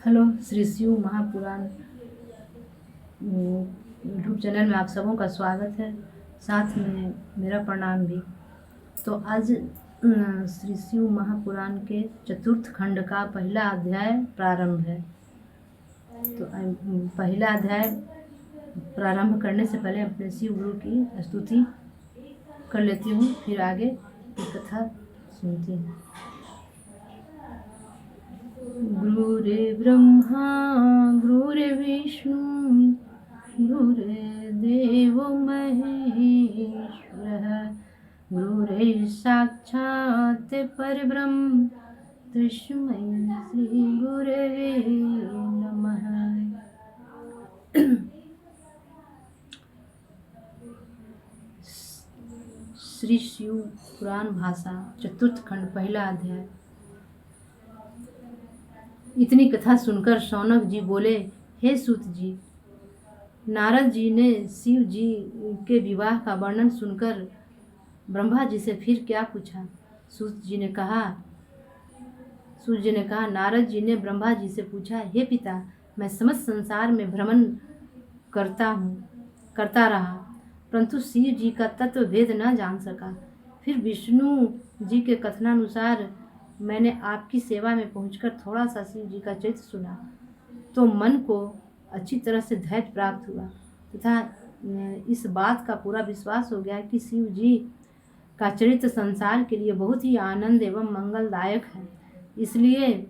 Hello, Shri Shiv Mahapuran YouTube channel में आप सबों का स्वागत है। साथ में मेरा प्रणाम भी। तो आज श्री शिव महापुराण के चतुर्थ खंड का पहला अध्याय प्रारंभ है। तो पहला अध्याय प्रारंभ करने से पहले अपने शिव गुरु की स्तुति कर लेती हूँ, फिर आगे की कथा सुनती हूँ। गुरुर्ब्रह्मा गुरुर्विष्णु गुरुर्देवो महेश्वरः गुरुर्साक्षात् परब्रह्म तस्मै श्री गुरवे नमः। श्री शिव पुराण भाषा चतुर्थ खंड पहला अध्याय। इतनी कथा सुनकर शौनक जी बोले, हे सूत जी, नारद जी ने शिव जी के विवाह का वर्णन सुनकर ब्रह्मा जी से फिर क्या पूछा? सूत जी ने कहा, नारद जी ने ब्रह्मा जी से पूछा, हे पिता, मैं समस्त संसार में भ्रमण करता रहा, परंतु शिव जी का तत्व भेद न जान सका। फिर विष्णु जी के कथनानुसार मैंने आपकी सेवा में पहुंचकर थोड़ा सा शिव जी का चरित्र सुना, तो मन को अच्छी तरह से धैर्य प्राप्त हुआ तथा इस बात का पूरा विश्वास हो गया कि शिव जी का चरित्र संसार के लिए बहुत ही आनंद एवं मंगलदायक है। इसलिए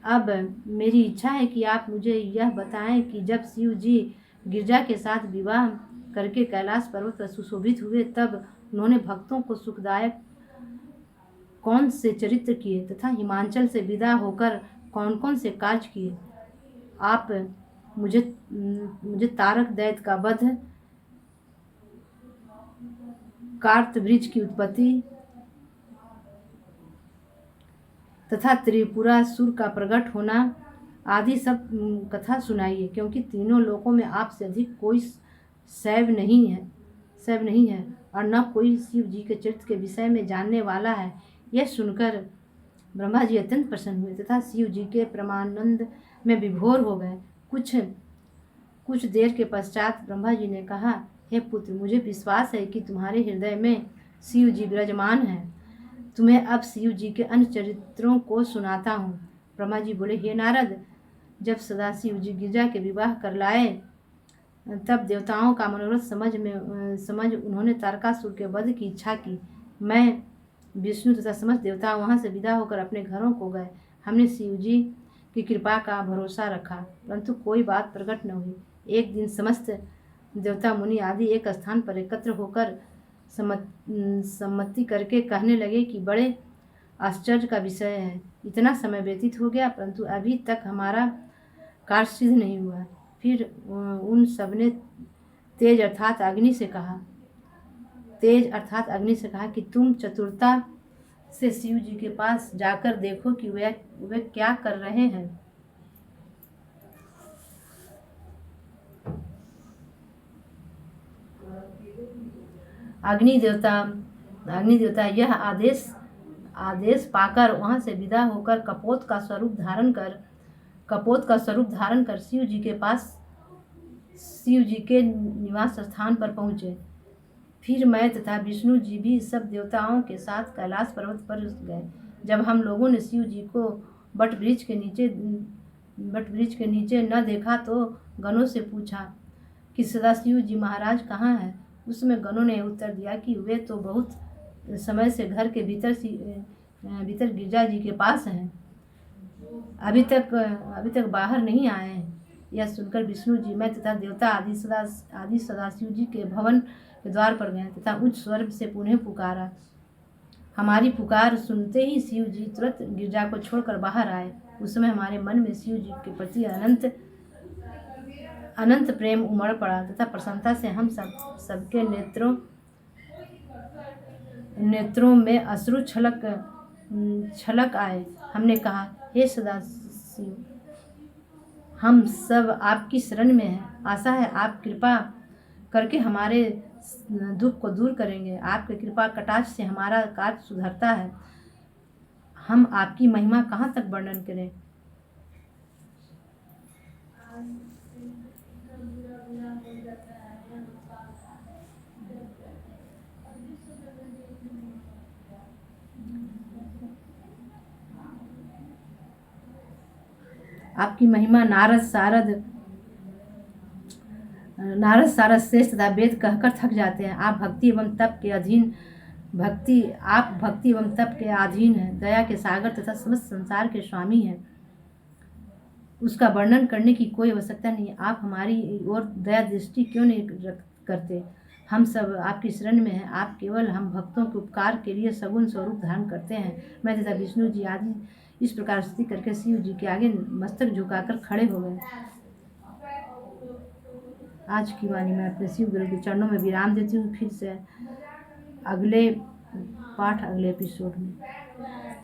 अब मेरी इच्छा है कि आप मुझे यह बताएं कि जब शिव जी गिरजा के साथ विवाह करके कैलाश पर्वत पर सुशोभित हुए, तब उन्होंने भक्तों को सुखदायक कौन से चरित्र किए तथा हिमाचल से विदा होकर कौन कौन से कार्य किए। आप मुझे तारक दैत्य का वध, कार्तवृक्ष की उत्पत्ति तथा त्रिपुरासुर का प्रकट होना आदि सब कथा सुनाइए, क्योंकि तीनों लोकों में आपसे अधिक कोई सैव नहीं है और न कोई शिव जी के चरित्र के विषय में जानने वाला है। यह सुनकर ब्रह्मा जी अत्यंत प्रसन्न हुए तथा शिव जी के परमानंद में विभोर हो गए। कुछ देर के पश्चात ब्रह्मा जी ने कहा, हे पुत्र, मुझे विश्वास है कि तुम्हारे हृदय में शिव जी विराजमान हैं। तुम्हें अब शिव जी के अन्य चरित्रों को सुनाता हूँ। ब्रह्मा जी बोले, हे नारद, जब सदाशिव जी गिरजा के विवाह कर लाए, तब देवताओं का मनोरथ समझ उन्होंने तारकासुर के वध की इच्छा की। मैं, विष्णु तथा समस्त देवता वहाँ से विदा होकर अपने घरों को गए। हमने शिव जी की कृपा का भरोसा रखा, परंतु कोई बात प्रकट न हुई। एक दिन समस्त देवता मुनि आदि एक स्थान पर एकत्र होकर सम्मति करके कहने लगे कि बड़े आश्चर्य का विषय है, इतना समय व्यतीत हो गया परंतु अभी तक हमारा कार्य सिद्ध नहीं हुआ। फिर उन सबने तेज अर्थात अग्नि से कहा कि तुम चतुरता से शिव जी के पास जाकर देखो कि वे क्या कर रहे हैं। अग्नि देवता यह आदेश पाकर वहां से विदा होकर कपोत का स्वरूप धारण कर शिव जी के निवास स्थान पर पहुँचे। फिर मैं तथा विष्णु जी भी सब देवताओं के साथ कैलाश पर्वत पर गए। जब हम लोगों ने शिव जी को बट वृक्ष के नीचे न देखा तो गणों से पूछा कि सदाशिव जी महाराज कहाँ हैं। उसमें गणों ने उत्तर दिया कि वे तो बहुत समय से घर के भीतर गिरजा जी के पास हैं, अभी तक बाहर नहीं आए हैं। यह सुनकर विष्णु जी, मैं तथा देवता आदि सदाशिव जी के भवन के द्वार पर गए तथा उच्च स्वर से पुनः पुकारा। हमारी पुकार सुनते ही शिव जी तुरंत गिरजा को छोड़कर बाहर आए। उस समय हमारे मन में शिव जी के प्रति अनंत प्रेम उमड़ पड़ा तथा प्रसन्नता से हम सबके नेत्रों में अश्रु छलक आए। हमने कहा, हे सदाशिव, हम सब आपकी शरण में हैं। आशा है आप कृपा करके हमारे दुख को दूर करेंगे। आपके कृपा कटाक्ष से हमारा कार्य सुधरता है। हम आपकी महिमा कहाँ तक वर्णन करें। आपकी महिमा नारद सारद श्रेष्ठ तथा वेद कहकर थक जाते हैं। आप भक्ति एवं तप के अधीन हैं। दया के सागर तथा समस्त संसार के स्वामी हैं। उसका वर्णन करने की कोई आवश्यकता नहीं। आप हमारी ओर दया दृष्टि क्यों नहीं करते? हम सब आपकी शरण में हैं। आप केवल हम भक्तों के उपकार के लिए सगुण स्वरूप धारण करते हैं। मैं तथा विष्णु जी आदि इस प्रकार स्तुति करके शिव जी के आगे मस्तक झुकाकर खड़े हो गए। आज की वाणी मैं अपने शिव गुरु के चरणों में विराम देती हूँ। फिर से अगले पाठ अगले एपिसोड में।